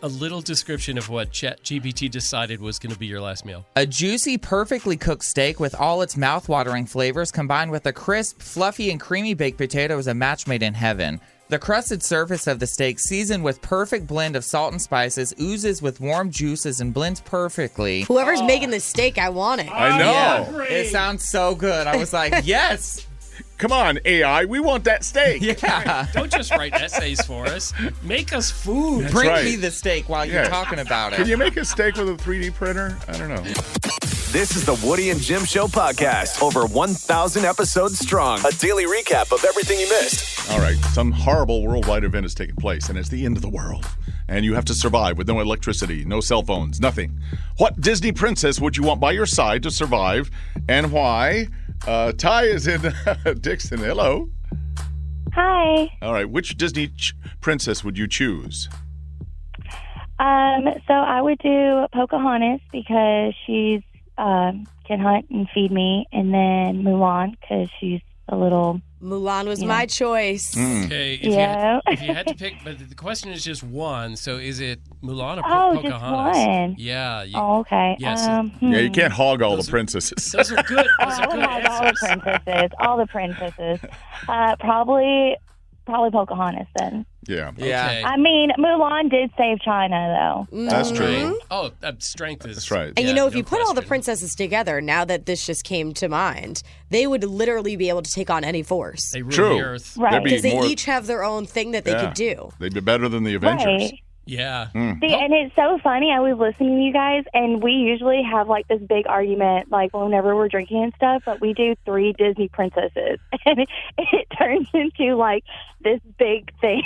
a little description of what ChatGPT decided was going to be your last meal. A juicy, perfectly cooked steak with all its mouth-watering flavors combined with a crisp, fluffy, and creamy baked potato is a match made in heaven. The crusted surface of the steak, seasoned with perfect blend of salt and spices, oozes with warm juices and blends perfectly. Whoever's making this steak, I want it. I know. Yeah, it sounds so good. I was like, yes. Come on, AI. We want that steak. Yeah. Don't just write essays for us. Make us food. Bring right. me the steak while you're talking about it. Can you make a steak with a 3D printer? I don't know. This is the Woody and Jim Show podcast. Over 1,000 episodes strong. A daily recap of everything you missed. All right. Some horrible worldwide event is taking place, and it's the end of the world. And you have to survive with no electricity, no cell phones, nothing. What Disney princess would you want by your side to survive, and why? Ty is in Dixon. Hello. Hi. All right. Which Disney princess would you choose? So I would do Pocahontas because she's can hunt and feed me, and then Mulan because she's a little. Mulan was my choice. Okay, if you had to pick, but the question is just one. So is it Mulan or Pocahontas? Just one. Yeah. Okay. Yes. Yeah, you can't hog all the princesses. Those are good. Those are good all answers. the princesses. Probably Pocahontas then. Yeah. Okay. I mean, Mulan did save China, though. That's true. Oh, strength is. That's right. And Yeah, if no you put all the question. princesses together, now that this just came to mind, they would literally be able to take on any force. They rule True. the earth. Right. There'd be Because they more- each have their own thing that they could do. They'd be better than the Avengers. Right. Yeah. See, and it's so funny. I was listening to you guys, and we usually have like this big argument, like whenever we're drinking and stuff. But we do 3 Disney princesses, and it turns into like this big thing.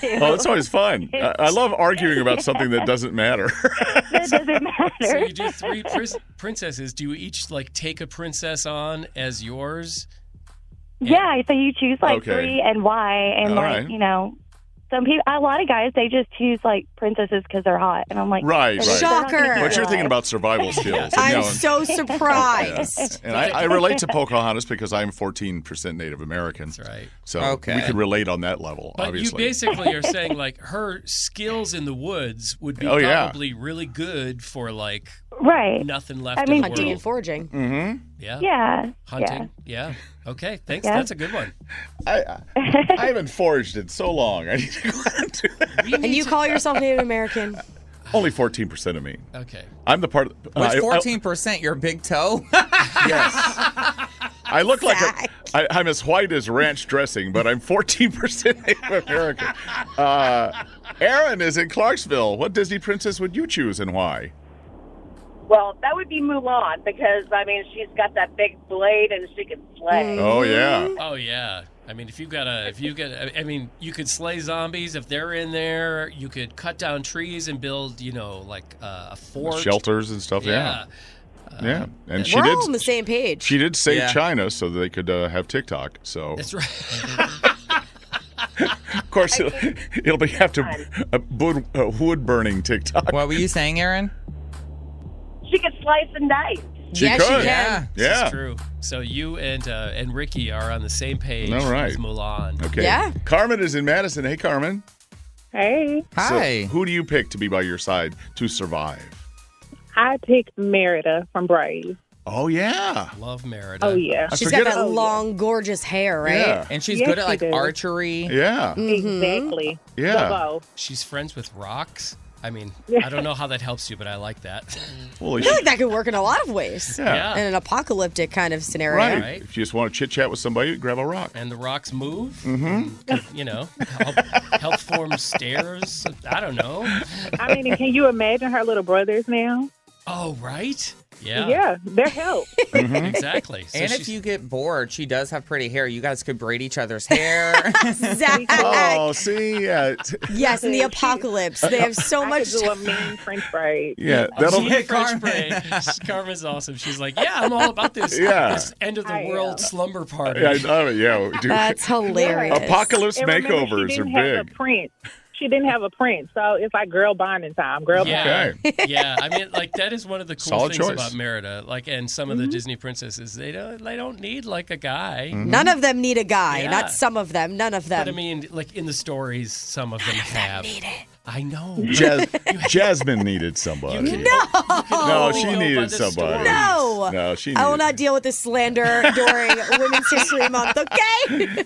Too. Oh, it's always fun. I love arguing about something that doesn't matter. That doesn't matter. So you do 3 princesses. Do you each like take a princess on as yours? Yeah, so you choose like Okay. 3 and why, and All like right. some people, a lot of guys, they just choose like princesses because they're hot, and I'm like, Right, they're right. not gonna Shocker. keep But you're your thinking life. about survival skills. and, I'm so surprised. And I relate to Pocahontas because I'm 14% Native American. That's right. So Okay. we can relate on that level, But obviously. you basically are saying like her skills in the woods would be Oh, yeah. probably really good for like Right. nothing left I in mean- the Hunting world. and foraging. Mm-hmm. Yeah. Yeah. Hunting. Yeah. Okay. Thanks. Yeah. That's a good one. I haven't foraged in so long. I need to go out and do that. We And need you to- call yourself Native American? Only 14% of me. Okay. I'm the part of What's 14%? Your big toe? Yes. I look like Zach. I'm as white as ranch dressing, but I'm 14% Native American. Aaron is in Clarksville. What Disney princess would you choose and why? Well, that would be Mulan because, I mean, she's got that big blade and she can slay. Oh, yeah. Oh yeah. I mean, I mean, you could slay zombies if they're in there. You could cut down trees and build, like a fort. Shelters and stuff, yeah. Yeah. And she We're did all on the same page. She did save Yeah. China so that they could have TikTok. So That's right. of course it'll be after wood burning TikTok. What were you saying, Aaron? She could slice and dice. She Yes, could. she can. Yeah. This Yeah. is true. So you and Ricky are on the same page All right. with Mulan. Okay. Yeah. Carmen is in Madison. Hey, Carmen. Hey, Hi. So who do you pick to be by your side to survive? I picked Merida from Brave. Oh, yeah. Love Merida. Oh, yeah. I She's forget got that it. long, gorgeous hair, right? Yeah. And she's Yes, good at she like does. archery. Yeah. Exactly. Yeah. Bravo. She's friends with rocks. I mean, I don't know how that helps you, but I like that. Well, I feel like that could work in a lot of ways. yeah. In an apocalyptic kind of scenario. Right. Right. If you just want to chit chat with somebody, grab a rock. And the rocks move. Mm-hmm. Help form stairs. I don't know. I mean, can you imagine her little brothers now? Oh, right? Yeah. Yeah, they're help. Exactly. So And if she's- you get bored, she does have pretty hair. You guys could braid each other's hair. Zach. Oh, see? Yes, in the apocalypse. They have so I much. could do a mean French braid. Yeah. Oh, That'll she had French braid. Carmen's awesome. She's like, yeah, I'm all about this, Yeah. this end of the I world am. slumber party. Yeah, dude. That's hilarious. Apocalypse And remember, makeovers she are didn't have big. a prince. She didn't have a prince, so it's like girl bonding time. Girl bonding. Yeah, Okay. yeah. I mean, like that is one of the cool Solid things choice. about Merida. Like, and some of the Disney princesses, they don't need like a guy. None of them need a guy. Yeah. Not some of them. None of them. But I mean, like in the stories, some of them have. Need it. I know. Jasmine needed somebody. No, she needed somebody. No, she. I will not deal with this slander during Women's History Month. Okay.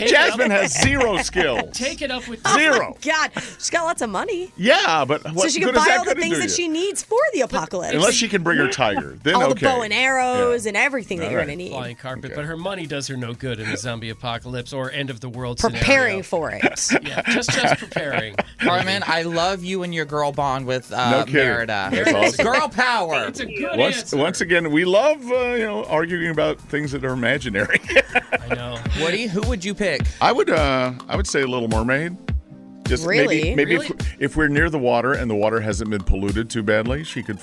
Jasmine has zero skill. Take it up with zero. Oh God, she's got lots of money. Yeah, but what So she can good is buy that all the gonna things do that you? she needs for the apocalypse. Unless she can bring her tiger, then all okay. the bow and arrows and everything that you're right. going to need. flying carpet, but her money does her no good in a zombie apocalypse or end of the world Preparing scenario. for it. Yeah, just preparing. Carmen, I love you and your girl bond with No kidding. Merida. That's awesome. Girl power. It's a good answer. Once again, we love arguing about things that are imaginary. I know. Woody, who would you pick? I would say Little Mermaid. Just Really? maybe Really? if we're near the water and the water hasn't been polluted too badly, she could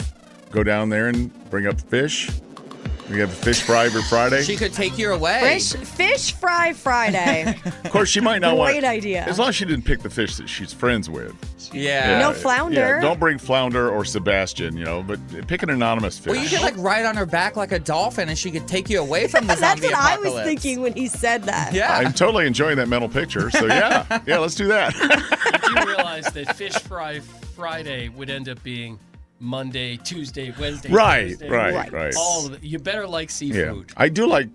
go down there and bring up fish. We have a fish fry every Friday. She could take you away. Fish fry Friday. Of course, she might not want. Great idea. As long as she didn't pick the fish that she's friends with. Yeah. No flounder. Yeah, don't bring flounder or Sebastian, but pick an anonymous fish. Well, you could ride on her back like a dolphin, and she could take you away from the That's zombie what I apocalypse. was thinking when he said that. Yeah. I'm totally enjoying that mental picture. So yeah, let's do that. You do realize that Fish Fry Friday would end up being Monday, Tuesday, Wednesday, Right, Thursday, right. all of it. You better like Yeah, seafood. I do like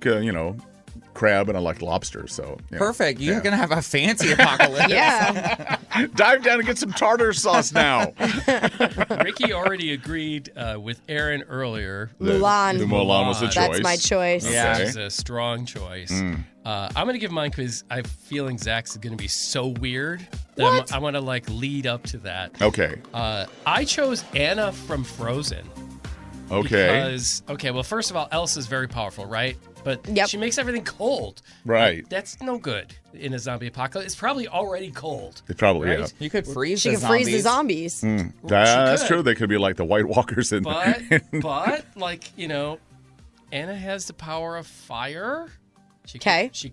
crab and I like lobster. So yeah. Perfect. You're going to have a fancy apocalypse. Yeah. Dive down and get some tartar sauce now. Ricky already agreed with Aaron earlier. Mulan. The Mulan was the choice. That's my choice. Yeah. Which is a strong choice. I'm going to give mine because I'm feeling Zach's going to be so weird that I want to lead up to that. Okay. I chose Anna from Frozen. Okay. Because, well, first of all, Elsa's very powerful, right? But Yep. she makes everything cold. Right. That's no good in a zombie apocalypse. It's probably already cold. It probably right? You could freeze She the can freeze the zombies. zombies. That's could. true. They could be like the White Walkers in. But Anna has the power of fire. Okay. She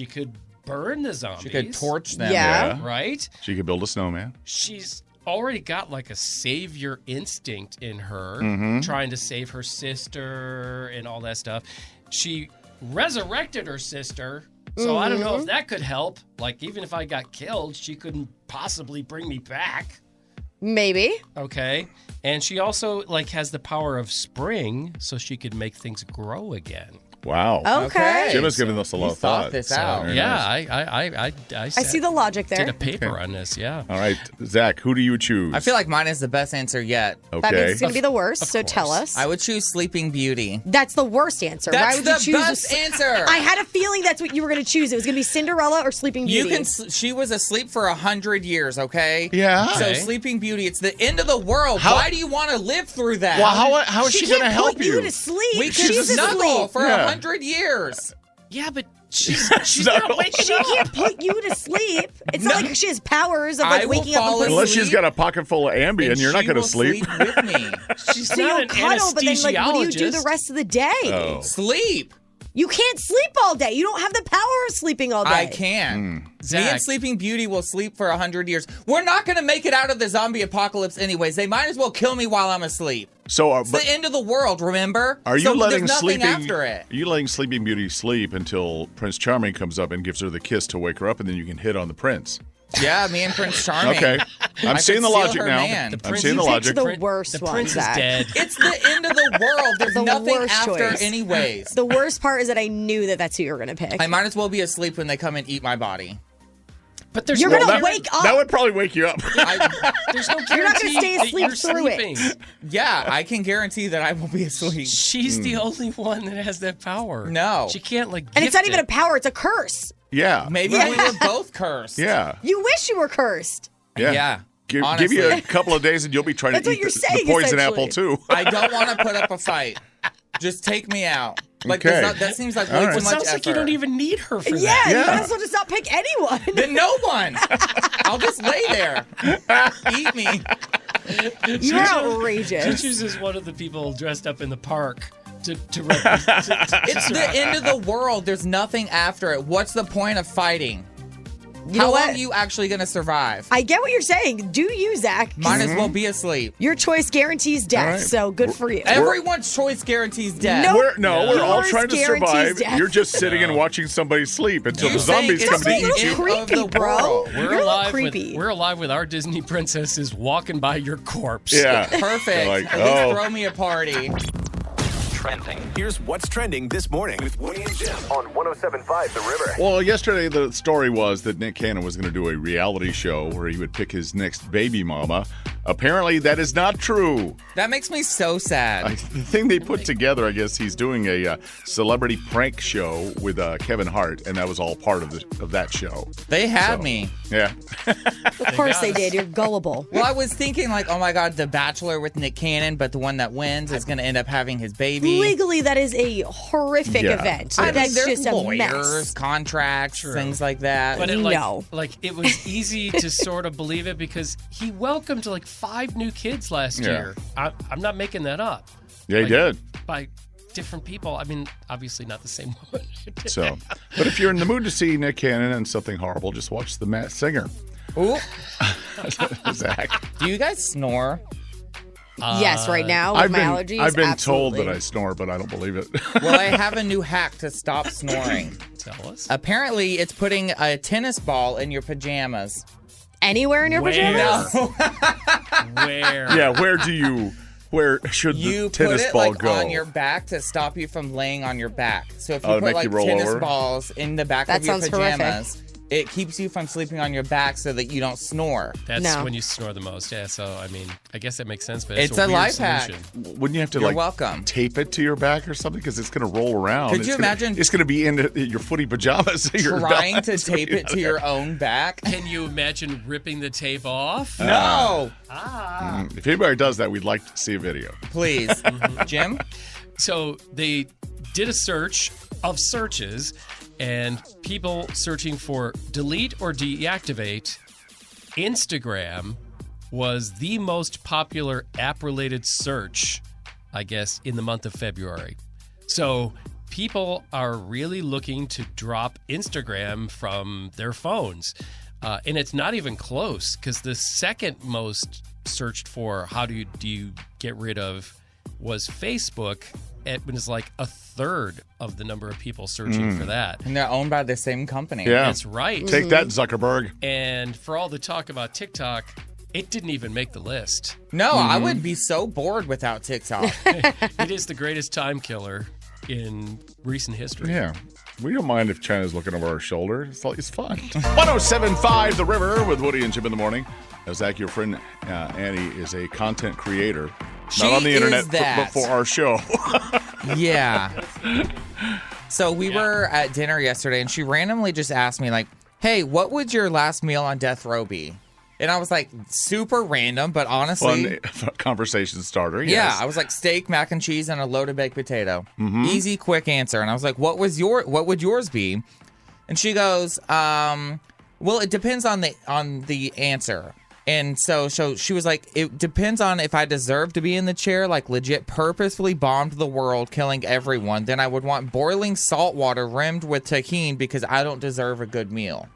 could burn the zombies. She could torch them. Yeah. Right? She could build a snowman. She's already got a savior instinct in her, trying to save her sister and all that stuff. She resurrected her sister, so I don't know if that could help. Even if I got killed, she couldn't possibly bring me back. Maybe. Okay. And she also has the power of spring, so she could make things grow again. Wow. Okay. Jim has given us a lot You of thought thought. this out. very Yeah, nice. I see the logic there. did a paper on this. Yeah. All right, Zach, who do you choose? I feel like mine is the best answer yet. Okay. That means it's going to be the worst, Of so course. tell us. I would choose Sleeping Beauty. That's the worst answer. Why That's would the you choose best answer. I had a feeling that's what you were going to choose. It was going to be Cinderella or Sleeping Beauty. She was asleep for 100 years, okay? Yeah. So Okay. Sleeping Beauty, it's the end of the world. How- Why do you want to live through that? Well, how is she going to can't help put you to sleep. we could She's snuggle asleep. for Yeah. 100 years. Yeah, but she's not waking She up. can't put you to sleep. It's not like she has powers of I will waking up fall and Unless asleep. she's got a pocket full of Ambien, And you're not she going to will sleep. with me. She's so not you'll an cuddle, but then what do you do the anesthesiologist. rest of the day? Oh. Sleep. You can't sleep all day. You don't have the power of sleeping all day. I can. Me Zach. and Sleeping Beauty will sleep for 100 years. We're not going to make it out of the zombie apocalypse anyways. They might as well kill me while I'm asleep. So, It's the end of the world, remember? are you so letting there's nothing sleeping? after it. Are you letting Sleeping Beauty sleep until Prince Charming comes up and gives her the kiss to wake her up, and then you can hit on the prince? Yeah, me and Prince Charming. Okay, I'm I seeing could the steal logic her now. man. I'm seeing the You logic. picked the worst The one, prince is Zach. dead. It's the end of the world. There's The nothing worst after choice. anyways. The worst part is that I knew that that's who you were going to pick. I might as well be asleep when they come and eat my body. But there's You're no, gonna that, wake up. That would probably wake you up. there's no You're not guarantee gonna stay that asleep you're through it. sleeping. Yeah, I can guarantee that I will be asleep. She's the only one that has that power. No. She can't and it's not gift even it. a power, it's a curse. Yeah. Maybe we were both cursed. Yeah. You wish you were cursed. Yeah. Give honestly. you a couple of days and you'll be trying That's to what eat you're the saying, poison essentially. apple too. I don't want to put up a fight. Just take me out. Like Okay. that seems like way All too right. much Sounds effort. like you don't even need her for Yeah, that. you Yeah. might as well just not pick anyone. Then no one. I'll just lay there. Eat me. You're She outrageous. chooses one of the people dressed up in the park to represent. It's the end of the world. There's nothing after it. What's the point of fighting? How long are you actually going to survive? I get what you're saying. Do you, Zach? Might as well be asleep. Your choice guarantees death, right. so good for you. Everyone's choice guarantees death. No. We're all Yours trying to survive. guarantees death. You're just sitting and watching somebody sleep until You're the zombies saying come to it's eat the you. end creepy, of the bro. world. We're You're alive creepy. we're alive with our Disney princesses walking by your corpse. Yeah. Perfect. Like, At least oh. throw me a party. Trending. Here's what's trending this morning with Woody and Jim on 107.5 The River. Well, yesterday the story was that Nick Cannon was going to do a reality show where he would pick his next baby mama. Apparently, that is not true. That makes me so sad. The thing they put together, I guess he's doing a celebrity prank show with Kevin Hart, and that was all part of that show. They had me. Yeah. Of course they did. You're gullible. Well, I was thinking like, oh my God, The Bachelor with Nick Cannon, but the one that wins is going to end up having his baby. Legally, that is a horrific event. I mean, That's there's just a lawyers, mess. contracts, things like that. But No. it was easy to sort of believe it because he welcomed like 5 new kids last year. I'm not making that up. Yeah, he did. By different people. I mean, obviously not the same one. So, but if you're in the mood to see Nick Cannon and something horrible, just watch The Masked Singer. Ooh. Zach. Do you guys snore? Yes, right now with my allergies. I've been absolutely. told that I snore, but I don't believe it. Well, I have a new hack to stop snoring. Tell us. Apparently, it's putting a tennis ball in your pajamas. Anywhere in your pajamas? Where? Yeah, where should You the tennis put it ball like go? on your back to stop you from laying on your back. So if you to put make like you roll tennis over? balls in the back That of your sounds horrific. pajamas, it keeps you from sleeping on your back so that you don't snore. That's No. when you snore the most. Yeah, so I mean, I guess that makes sense, but It's it's a weird life hack. solution. Wouldn't you have to You're like welcome. tape it to your back or something because it's going to roll around? Could It's you gonna- imagine It's going to be in your footy pajamas. You're Trying not- to it's gonna tape be it out to there. your own back? Can you imagine ripping the tape off? No! If anybody does that, we'd like to see a video. Please. Jim? So they did a search of searches, and people searching for delete or deactivate, Instagram was the most popular app-related search, I guess, in the month of February. So people are really looking to drop Instagram from their phones. And it's not even close because the second most searched for how do you get rid of was Facebook. It was like a third of the number of people searching for that. And they're owned by the same company. Yeah. That's right. Take that, Zuckerberg. And for all the talk about TikTok, it didn't even make the list. No, I would be so bored without TikTok. It is the greatest time killer in recent history. Yeah. We don't mind if China's looking over our shoulder. It's fun. 107.5 The River with Woody and Jim in the morning. Now, Zach, your friend Annie is a content creator. She Not on the internet, is that. but for our show. Yeah. So we were at dinner yesterday, and she randomly just asked me, like, hey, what would your last meal on death row be? And I was like, super random, but honestly. Fun conversation starter. Yeah, Yes. I was like steak, mac and cheese, and a loaded baked potato. Easy, quick answer. And I was like, what would yours be? And she goes, well, it depends on the answer. And so she was like, it depends on if I deserve to be in the chair, like legit purposefully bombed the world, killing everyone. Then I would want boiling salt water rimmed with tahini because I don't deserve a good meal.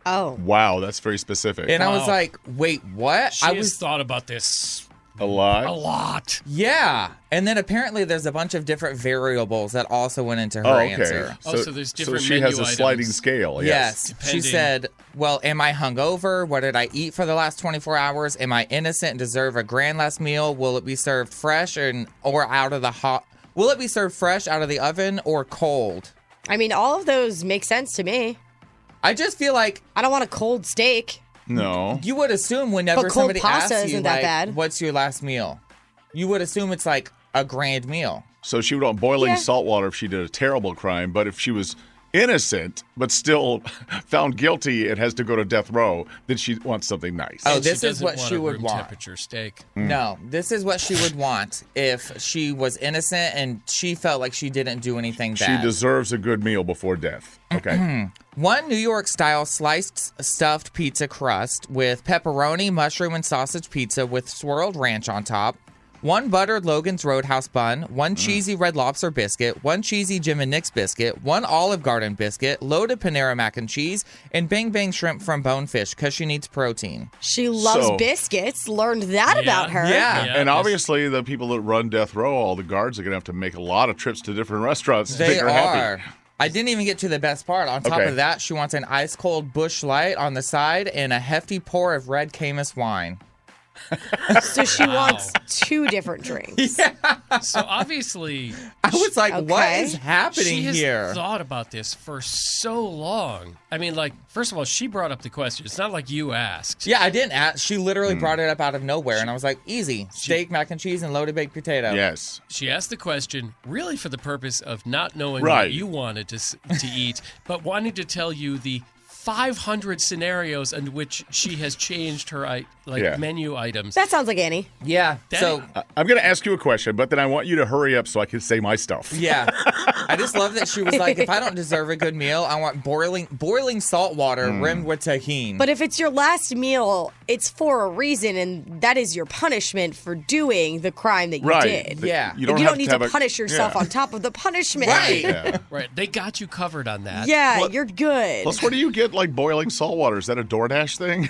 Oh. Wow, that's very specific. And I was like, wait, what? She I has was thought about this a lot. a lot. Yeah. And then apparently there's a bunch of different variables that also went into her Oh, okay. answer. So there's different So she has a menu sliding items. scale. Yes. She Depending. said, well, am I hungover? What did I eat for the last 24 hours? Am I innocent and deserve a grand last meal? Will it be served fresh or out of the hot? Will it be served fresh out of the oven or cold? I mean, all of those make sense to me. I just feel like I don't want a cold steak. No. you would assume whenever But cold somebody pasta asks you, isn't that like, bad. what's your last meal? You would assume it's like a grand meal. So she would want boiling Yeah. salt water if she did a terrible crime, but if she was innocent but still found guilty and has to go to death row, then she wants something nice. Oh, And this she is doesn't what want she a would room want. temperature steak. No, this is what she would want if she was innocent and she felt like she didn't do anything She bad. deserves a good meal before death. Okay. One New York style sliced stuffed pizza crust with pepperoni, mushroom, and sausage pizza with swirled ranch on top. 1 buttered Logan's Roadhouse bun, 1 cheesy Red Lobster biscuit, 1 cheesy Jim and Nick's biscuit, 1 Olive Garden biscuit, loaded Panera mac and cheese, and Bang Bang shrimp from Bonefish because she needs protein. She loves biscuits. Learned that about her. Yeah. And obviously, the people that run death row, all the guards are going to have to make a lot of trips to different restaurants to They make her are. happy. I didn't even get to the best part. On top of that, she wants an ice cold Busch Light on the side and a hefty pour of red Camus wine. So she wants 2 different drinks. So obviously, I was like, what is happening she has here? thought about this for so long. I mean, like, first of all, she brought up the question. It's not like you asked. Yeah, I didn't ask. She literally brought it up out of nowhere, and I was like, easy. Steak, mac and cheese, and loaded baked potato. Yes. She asked the question really for the purpose of not knowing what you wanted to eat, but wanting to tell you the 500 scenarios in which she has changed her menu items. That sounds like Annie. Yeah. So I'm going to ask you a question, but then I want you to hurry up so I can say my stuff. Yeah. I just love that she was like, if I don't deserve a good meal, I want boiling salt water rimmed with tahini. But if it's your last meal, it's for a reason, and that is your punishment for doing the crime that you did. Yeah. You don't need to punish yourself on top of the punishment. Right. Yeah. Right. They got you covered on that. Yeah, you're good. Plus, where do you get like boiling salt water? Is that a DoorDash thing?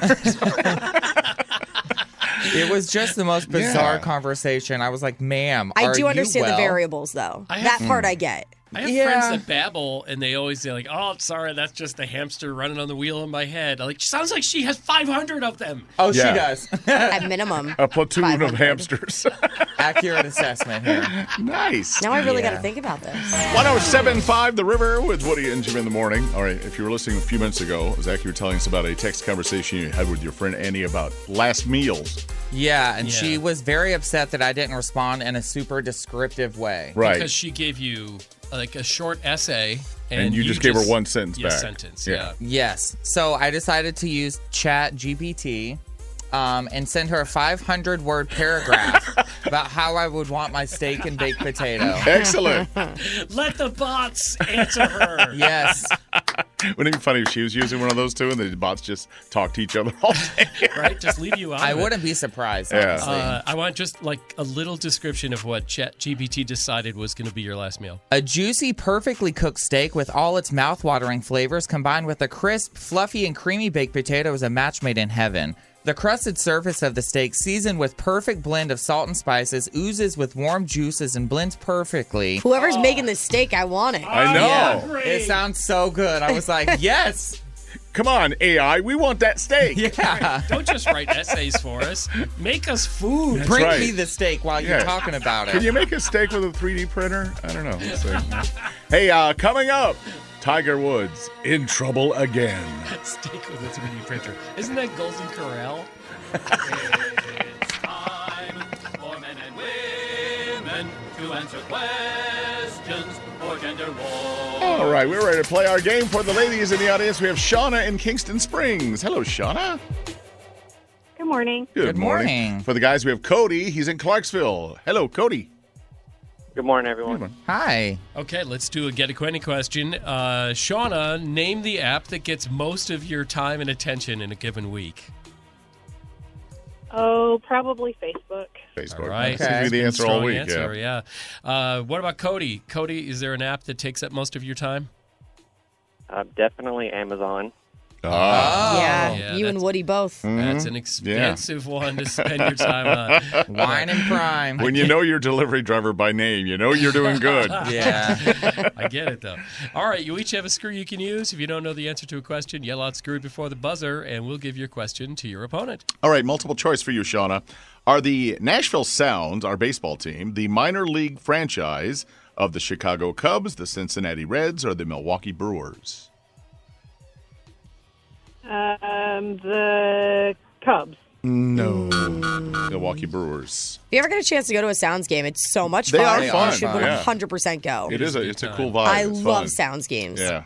It was just the most bizarre conversation. I was like, ma'am, I do understand you well? the variables, though. That part I get. I have friends that babble, and they always say, like, oh, sorry, that's just a hamster running on the wheel in my head. Like, sounds like she has 500 of them. Oh, she does. At minimum. A platoon 500. of hamsters. Accurate assessment here. Nice. Now I really got to think about this. 107.5 The River with Woody and Jim in the morning. All right, if you were listening a few minutes ago, Zach, you were telling us about a text conversation you had with your friend Annie about last meals. Yeah, and she was very upset that I didn't respond in a super descriptive way. Right. Because she gave you like a short essay. And you just gave her one sentence back. Sentence, yeah. Yes. So I decided to use ChatGPT and send her a 500-word paragraph about how I would want my steak and baked potato. Excellent. Let the bots answer her. Yes. Wouldn't it be funny if she was using one of those too and the bots just talk to each other all day? Right? Just leave you out I of it. wouldn't be surprised, honestly. I want just like a little description of what ChatGPT decided was going to be your last meal. A juicy, perfectly cooked steak with all its mouth-watering flavors combined with a crisp, fluffy, and creamy baked potato is a match made in heaven. The crusted surface of the steak, seasoned with perfect blend of salt and spices, oozes with warm juices and blends perfectly. Whoever's making the steak, I want it. I know. Yeah, it sounds so good. I was like, yes. Come on, AI, we want that steak. Yeah. Don't just write essays for us. Make us food. Bring right. me the steak while you're talking about it. Can you make a steak with a 3D printer? I don't know. Let's see. Hey, coming up, Tiger Woods in trouble again. Steak with a 3D printer. Isn't that Golden Corral? It's time for men and women to answer questions for gender war. All right, we're ready to play our game. For the ladies in the audience, we have Shauna in Kingston Springs. Hello, Shauna. Good morning. Good morning. For the guys, we have Cody. He's in Clarksville. Hello, Cody. Good morning, everyone. Hi. Okay, let's do a get acquainted question. Shauna, name the app that gets most of your time and attention in a given week. Oh, probably Facebook. Facebook. All right. Okay. Seems to be the answer all Strong week. answer, yeah. What about Cody? Cody, is there an app that takes up most of your time? Definitely Amazon. Yeah, you and that's- Woody both. That's an expensive one to spend your time on. Wine and prime. When you know your delivery driver by name, you know you're doing good. Yeah. I get it, though. All right, you each have a screw you can use. If you don't know the answer to a question, yell out screwed before the buzzer, and we'll give your question to your opponent. All right, multiple choice for you, Shauna. Are the Nashville Sounds, our baseball team, the minor league franchise of the Chicago Cubs, the Cincinnati Reds, or the Milwaukee Brewers? The Cubs. No. Milwaukee Brewers. If you ever get a chance to go to a Sounds game, it's so much They fun. are fun, You should yeah. 100% go. It's a cool vibe. I It's love fun. Sounds games. Yeah.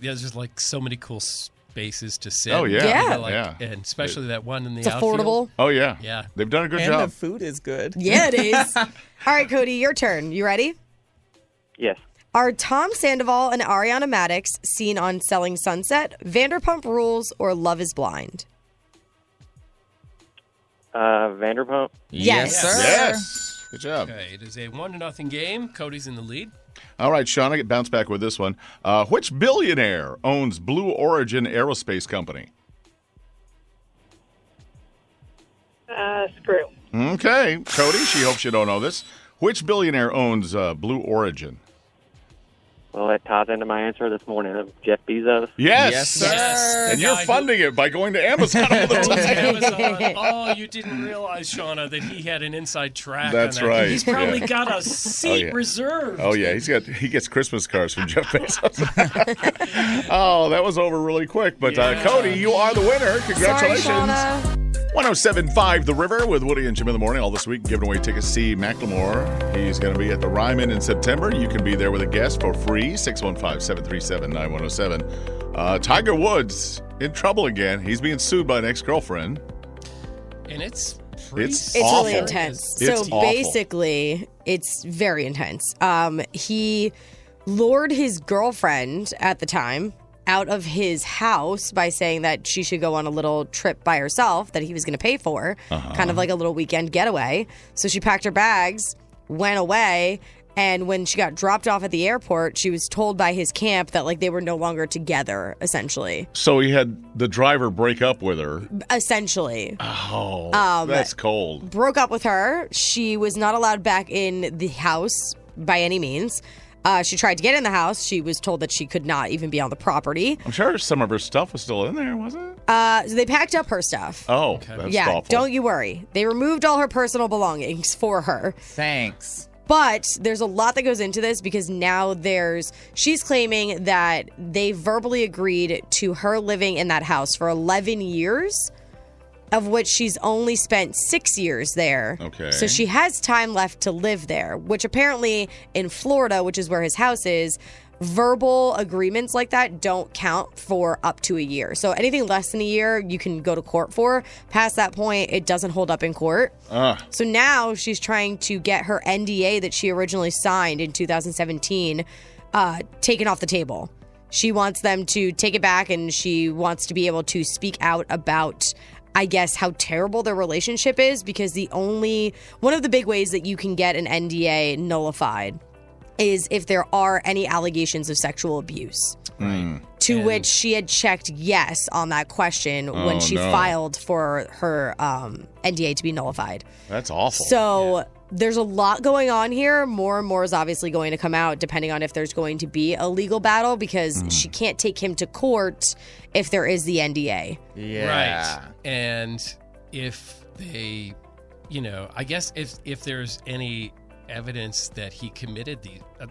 There's just like so many cool spaces to sit. Oh, yeah. Yeah. Yeah. And especially that one in the It's outfield. affordable. Oh, yeah. Yeah. They've done a good And job. the food is good. Yeah, it is. All right, Cody, your turn. You ready? Yes. Are Tom Sandoval and Ariana Madix seen on Selling Sunset, Vanderpump Rules, or Love is Blind? Vanderpump. Yes. sir. Yes. Good job. Okay, it is a 1-0 game. Cody's in the lead. All right, Sean, I get bounced back with this one. Which billionaire owns Blue Origin Aerospace Company? Screw. Okay, Cody, she hopes you don't know this. Which billionaire owns Blue Origin? Well, that ties into my answer this morning of Jeff Bezos. Yes, sir. And you're funding it by going to Amazon all the time. Amazon. Oh, you didn't realize, Shauna, that he had an inside track. That's on that. right. He's probably got a seat reserved. Oh yeah, he gets Christmas cards from Jeff Bezos. Oh, that was over really quick. But Cody, you are the winner. Congratulations. Sorry, Shauna. 107.5 The River with Woody and Jim in the morning all this week, giving away tickets to see Macklemore. He's going to be at the Ryman in September. You can be there with a guest for free. 615-737-9107. Tiger Woods in trouble again. He's being sued by an ex-girlfriend. And it's It's awful. really intense. It's So awful. basically, it's very intense. He lured his girlfriend at the time out of his house by saying that she should go on a little trip by herself that he was going to pay for, kind of like a little weekend getaway. So she packed her bags, went away, and when she got dropped off at the airport, she was told by his camp that like they were no longer together, essentially. So he had the driver break up with her. Essentially. Oh, that's cold. Broke up with her. She was not allowed back in the house by any means. She tried to get in the house. She was told that she could not even be on the property. I'm sure some of her stuff was still in there, wasn't it? So they packed up her stuff. Oh, that's awful. Don't you worry. They removed all her personal belongings for her. Thanks. But there's a lot that goes into this because now she's claiming that they verbally agreed to her living in that house for 11 years, of which she's only spent 6 years there. Okay. So she has time left to live there, which apparently in Florida, which is where his house is, verbal agreements like that don't count for up to a year. So anything less than a year, you can go to court for. Past that point, it doesn't hold up in court. So now she's trying to get her NDA that she originally signed in 2017 taken off the table. She wants them to take it back, and she wants to be able to speak out about, I guess, how terrible their relationship is, because one of the big ways that you can get an NDA nullified is if there are any allegations of sexual abuse. To which she had checked yes on that question when she filed for her NDA to be nullified. That's awful. So there's a lot going on here. More and more is obviously going to come out depending on if there's going to be a legal battle, because she can't take him to court if there is the NDA. Yeah. Right. And if they, I guess if there's any evidence that he committed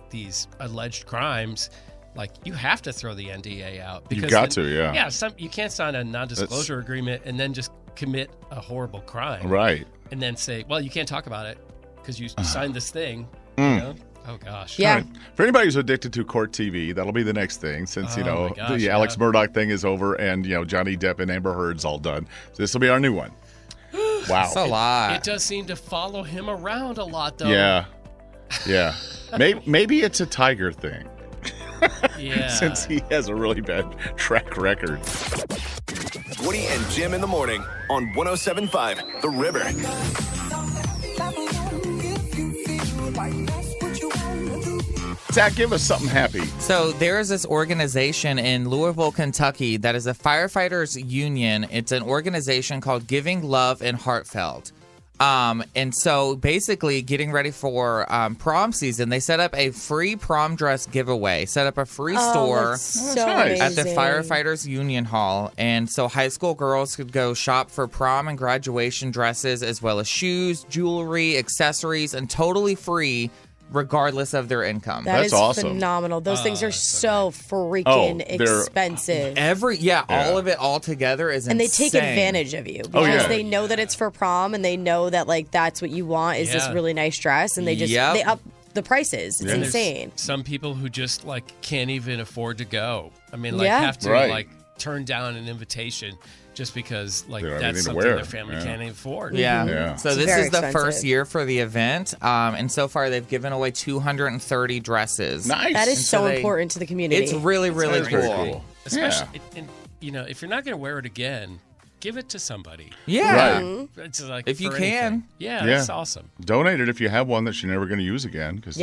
these alleged crimes, like, you have to throw the NDA out. You've got to, yeah. Yeah, you can't sign a non-disclosure agreement and then just commit a horrible crime. Right. And then say, well, you can't talk about it because you signed this thing. Oh, gosh. Yeah. Right. For anybody who's addicted to court TV, that'll be the next thing, since, Oh, my gosh, the Alex Murdoch thing is over and, Johnny Depp and Amber Heard's all done. So this will be our new one. Wow. That's a lot. It does seem to follow him around a lot, though. Yeah. Yeah. Maybe it's a Tiger thing. Yeah. Since he has a really bad track record. Woody and Jim in the morning on 107.5 The River. Zach, give us something happy. So there is this organization in Louisville, Kentucky that is a firefighters union. It's an organization called Giving Love and Heartfelt. And so basically getting ready for prom season, they set up a free prom dress giveaway, set up a free store That's so nice. at the amazing. Firefighters Union Hall. And so high school girls could go shop for prom and graduation dresses, as well as shoes, jewelry, accessories, and totally free regardless of their income. That That's is awesome. phenomenal. Those things are so freaking they're- expensive. All of it all together is And they insane. take advantage of you because yeah. they know that it's for prom, and they know that like that's what you want is this Yeah. really nice dress, and they just Yep. they up the prices. It's And there's insane. some people who just can't even afford to go. I mean, Yeah. have to Right. turn down an invitation just because They don't have anything that's to something wear. their family Yeah. can't afford. Yeah. Yeah. So It's this very is the expensive. first year for the event. And so far they've given away 230 dresses. Nice. That is And so so they- important to the community. It's really, really That's very cool. cool. Especially, and, if you're not going to wear it again, give it to somebody. Yeah. Right. It's like If you for can. anything. Yeah, that's awesome. Donate it if you have one that you're never going to use again. Because,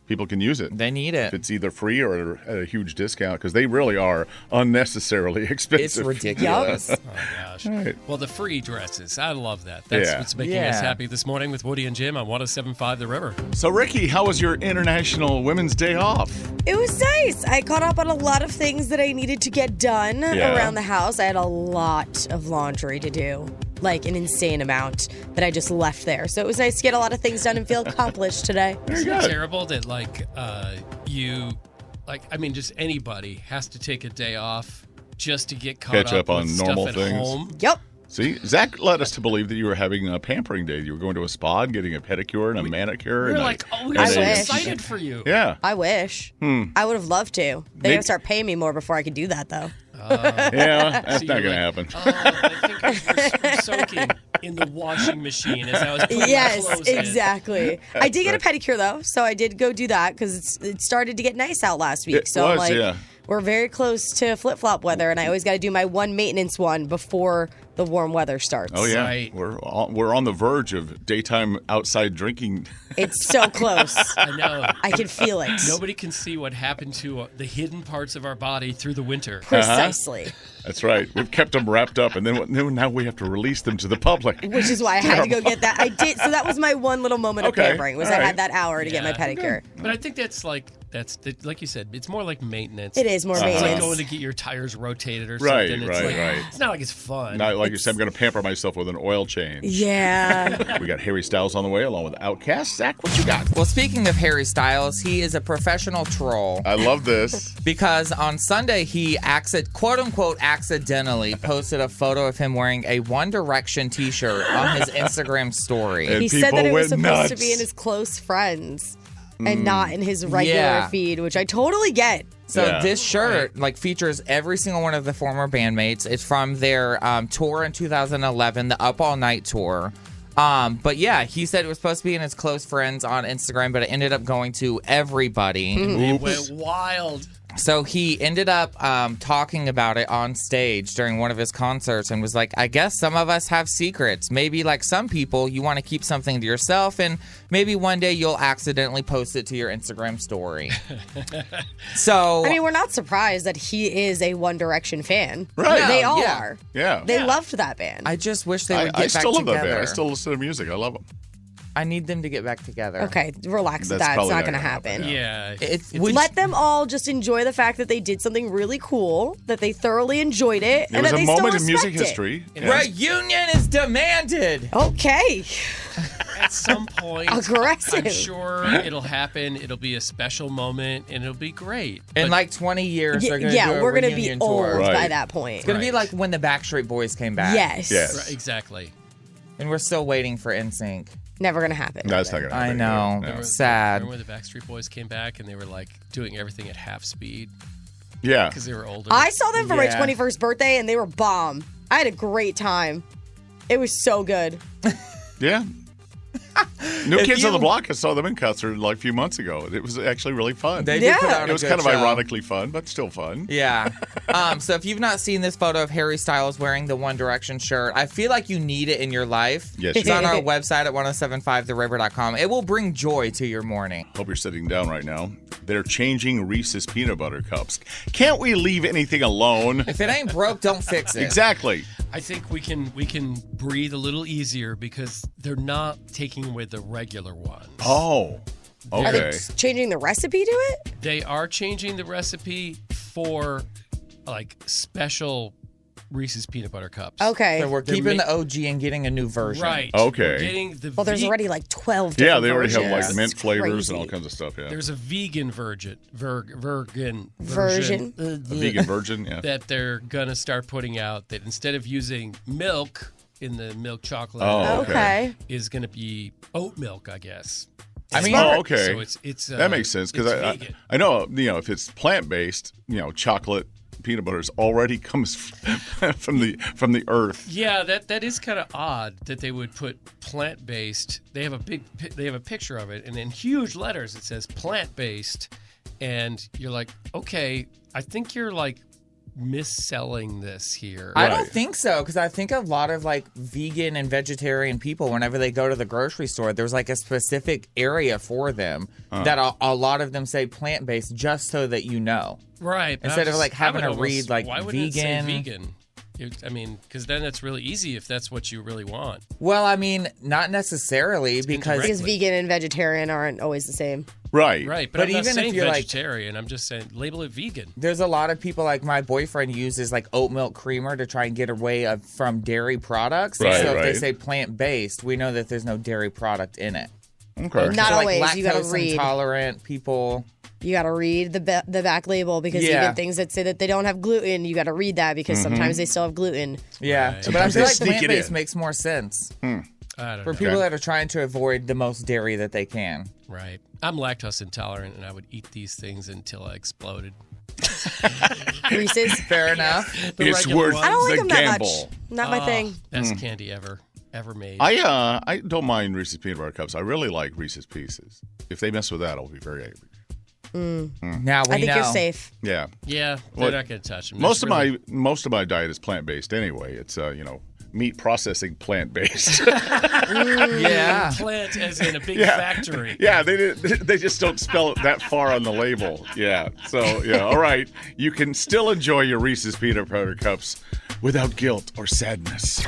people can use it. They need it. It's either free or at a huge discount because they really are unnecessarily expensive. It's ridiculous. Oh, my gosh. Right. Well, the free dresses. I love that. That's what's making us happy this morning with Woody and Jim on 107.5 The River. So, Ricky, how was your International Women's Day off? It was nice. I caught up on a lot of things that I needed to get done around the house. I had a lot of laundry to do, like an insane amount that I just left there. So it was nice to get a lot of things done and feel accomplished today. Isn't it terrible that, just anybody has to take a day off just to get Catch up on with normal stuff at things. home? Yep. See, Zach led us to believe that you were having a pampering day. You were going to a spa and getting a pedicure and a manicure. We're and like, we I were so wish. excited for you. Yeah. I wish. I would have loved to. They gotta start paying me more before I could do that, though. Yeah, that's not going to happen. My fingers were soaking in the washing machine as I was putting my clothes in. Exactly. I did get a pedicure, though, so I did go do that because it started to get nice out last week. We're very close to flip-flop weather, and I always got to do my one maintenance one before the warm weather starts. Oh, yeah. Right. We're on the verge of daytime outside drinking. It's so close. I know. I can feel it. Nobody can see what happened to the hidden parts of our body through the winter. Precisely. That's right. We've kept them wrapped up, and then now we have to release them to the public. Which is why I had to go get that. I did. So that was my one little moment of pampering, was I had that hour to get my pedicure. But I think that's like you said, it's more like maintenance. It is more It's maintenance. like going to get your tires rotated or Right, something. right. It's not like it's fun. Not like you said, I'm going to pamper myself with an oil change. Yeah. We got Harry Styles on the way, along with Outkast. Zach, what you got? Well, speaking of Harry Styles, he is a professional troll. I love this. Because on Sunday, he quote-unquote accidentally posted a photo of him wearing a One Direction t-shirt on his Instagram story. And He said that it was supposed nuts. to be in his close friends and not in his regular feed, which I totally get. So this shirt features every single one of the former bandmates. It's from their tour in 2011, the Up All Night tour. But yeah, he said it was supposed to be in his close friends on Instagram, but it ended up going to everybody. It went wild. So he ended up talking about it on stage during one of his concerts and was like, I guess some of us have secrets. Maybe like some people, you want to keep something to yourself, and maybe one day you'll accidentally post it to your Instagram story. So, I mean, we're not surprised that he is a One Direction fan. Right. They No, all yeah. are. Yeah. They loved that band. I just wish they would I get back still love together. that band. I still listen to music. I love them. I need them to get back together. Okay, relax with That's that. It's probably not not going to gonna happen. Yeah. Let them all just enjoy the fact that they did something really cool, that they thoroughly enjoyed it, It and was that a they moment still in music respect it. history. Reunion is demanded. Okay. At some point, Aggressive. I'm sure it'll happen. It'll be a special moment, and it'll be great. In But like 20 years, they're going to do a we're gonna be reunion old tour. Right. by that point. It's going to be like when the Backstreet Boys came back. Yes. Right, exactly. And we're still waiting for NSYNC. Never going to happen. That's not going to happen. I know. No. It's sad. Remember when the Backstreet Boys came back and they were like doing everything at half speed Yeah. because they were older? I saw them for my Yeah. 21st birthday, and they were bomb. I had a great time. It was so good. Yeah. New If Kids on the you- Block, I saw them in concert like a few months ago. It was actually really fun. They did put Yeah. on It a was good kind of show. ironically fun, but still fun. Yeah. So if you've not seen this photo of Harry Styles wearing the One Direction shirt, I feel like you need it in your life. Yes, It's you on do. our website at 1075theriver.com. It will bring joy to your morning. Hope you're sitting down right now. They're changing Reese's peanut butter cups. Can't we leave anything alone? If it ain't broke, don't fix it. Exactly. I think we can breathe a little easier because they're not taking away the regular ones. Oh, Are they okay. changing the recipe to it? They are changing the recipe for like special Reese's peanut butter cups. Okay. So we're They're keeping ma- the OG and getting a new version. Right. Okay. We're getting the Well, there's already like 12 Yeah, different they already have versions. like mint It's flavors and all crazy. kinds of stuff. Yeah. There's a vegan version. Version. A vegan version. Yeah. that they're gonna start putting out that instead of using milk in the milk chocolate Oh, Okay. is gonna be oat milk, I guess. I mean, Oh, okay. So it's That makes sense because it's I vegan. know if it's plant based, chocolate peanut butter already comes from the earth. Yeah, that is kind of odd that they would put plant-based. They have a picture of it, and in huge letters it says plant-based, and you're like, okay, I think you're like misselling this here. I don't think so, because I think a lot of like vegan and vegetarian people, whenever they go to the grocery store, there's like a specific area for them that a lot of them say plant-based, just so that you know. Right. Instead of like having to read like why would it say vegan? I mean, because then it's really easy if that's what you really want. Well, I mean, not necessarily, because vegan and vegetarian aren't always the same. Right. Right, but I'm not saying vegetarian. I'm just saying label it vegan. There's a lot of people, like my boyfriend uses like oat milk creamer to try and get away from dairy products. Right, so if they say plant-based, we know that there's no dairy product in it. Okay. Not so, always. Like, you got to read. Intolerant people. You got to read the back label, because even things that say that they don't have gluten, you got to read that, because sometimes they still have gluten. Yeah, Right. but I feel like plant-based makes more sense I don't for know. people that are trying to avoid the most dairy that they can. Right. I'm lactose intolerant, and I would eat these things until I exploded. Reese's. Fair enough. It's worth I don't like the them that gamble. much. Not my thing. Best candy ever made. I don't mind Reese's Peanut Butter Cups. I really like Reese's Pieces. If they mess with that, I'll be very angry. Now we I think know. you're safe. Yeah. Yeah, they're not going to touch them. Most of my diet is plant-based anyway. It's meat processing plant-based. Yeah. Plant as in a big factory. Yeah, they just don't spell it that far on the label. Yeah. So, yeah, all right. You can still enjoy your Reese's Peanut Butter Cups without guilt or sadness.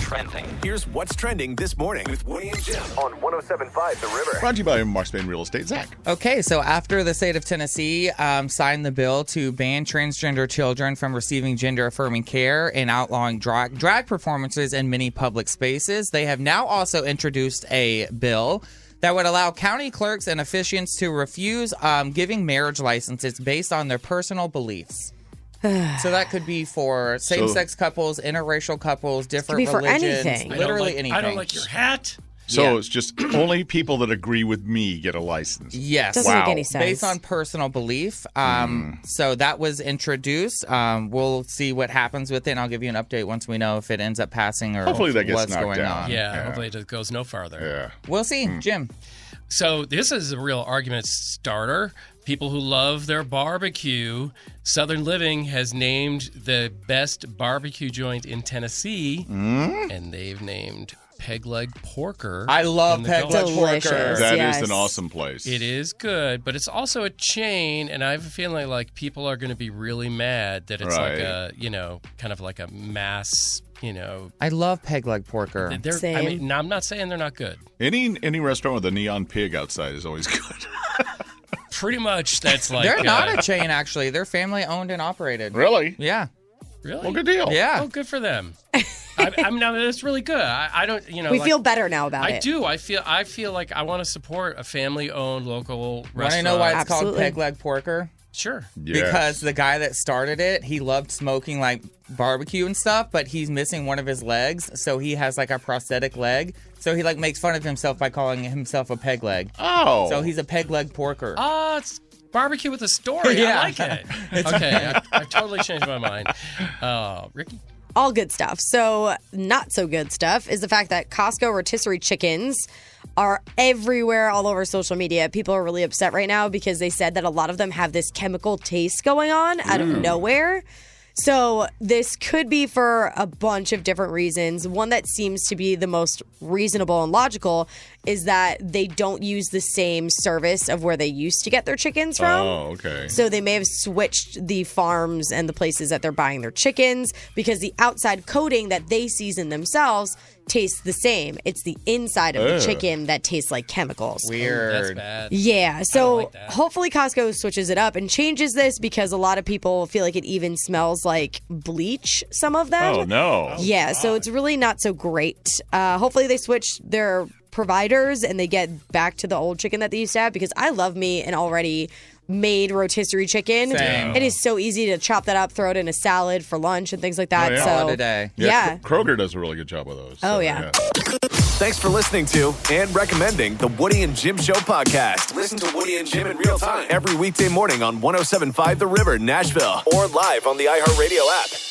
Trending. Here's what's trending this morning with Woody and Jim on 107.5 The River. Brought to you by Markspan Real Estate. Zach. Okay, so after the state of Tennessee signed the bill to ban transgender children from receiving gender-affirming care and outlawing drag performances in many public spaces, they have now also introduced a bill that would allow county clerks and officiants to refuse giving marriage licenses based on their personal beliefs. So that could be for same-sex couples, interracial couples, different for religions, anything. literally anything. I don't like your hat. So it's just only people that agree with me get a license. Yes. Doesn't make any sense. Based on personal belief. So that was introduced. We'll see what happens with it, and I'll give you an update once we know if it ends up passing or Hopefully that gets what's knocked going down. on. Yeah, hopefully it goes no farther. Yeah. We'll see. Jim. So this is a real argument starter. People who love their barbecue. Southern Living has named the best barbecue joint in Tennessee, and they've named Peg Leg Porker. I love Peg Leg Porker. That is an awesome place. It is good, but it's also a chain, and I have a feeling like people are going to be really mad that it's like a, kind of like a mass, I love Peg Leg Porker. Same. I mean, I'm not saying they're not good. Any restaurant with a neon pig outside is always good. Pretty much, that's like They're not a chain, actually. They're family owned and operated. Really? Yeah. Really? Well, good deal. Yeah. Oh, good for them. I mean, it's really good. I don't, We feel better now about it. I do. I feel like I want to support a family-owned local restaurant. Want to know why it's called Absolutely. Peg Leg Porker? Sure. Yes. Because the guy that started it, he loved smoking like barbecue and stuff, but he's missing one of his legs, so he has like a prosthetic leg. So he like makes fun of himself by calling himself a peg leg. Oh. So he's a Peg Leg Porker. It's barbecue with a story. Yeah. I like it. Okay, I totally changed my mind. Ricky? All good stuff. So not so good stuff is the fact that Costco rotisserie chickens are everywhere all over social media. People are really upset right now because they said that a lot of them have this chemical taste going on out of nowhere. So this could be for a bunch of different reasons. One that seems to be the most reasonable and logical is that they don't use the same service of where they used to get their chickens from. Oh, okay. So they may have switched the farms and the places that they're buying their chickens because the outside coating that they season themselves tastes the same. It's the inside of the chicken that tastes like chemicals. Weird. That's bad. Yeah, so like that. hopefully Costco switches it up and changes this because a lot of people feel like it even smells like bleach, some of them. Oh, no. Yeah, so it's really not so great. Hopefully they switch their providers and they get back to the old chicken that they used to have because I love me an already made rotisserie chicken. Same. It is so easy to chop that up, throw it in a salad for lunch and things like that. Oh, yeah. So Call it a day. Yeah. Kroger does a really good job with those. Oh, yeah. Thanks for listening to and recommending the Woody and Jim Show podcast. Listen to Woody and Jim in real time every weekday morning on 107.5 The River, Nashville, or live on the iHeartRadio app.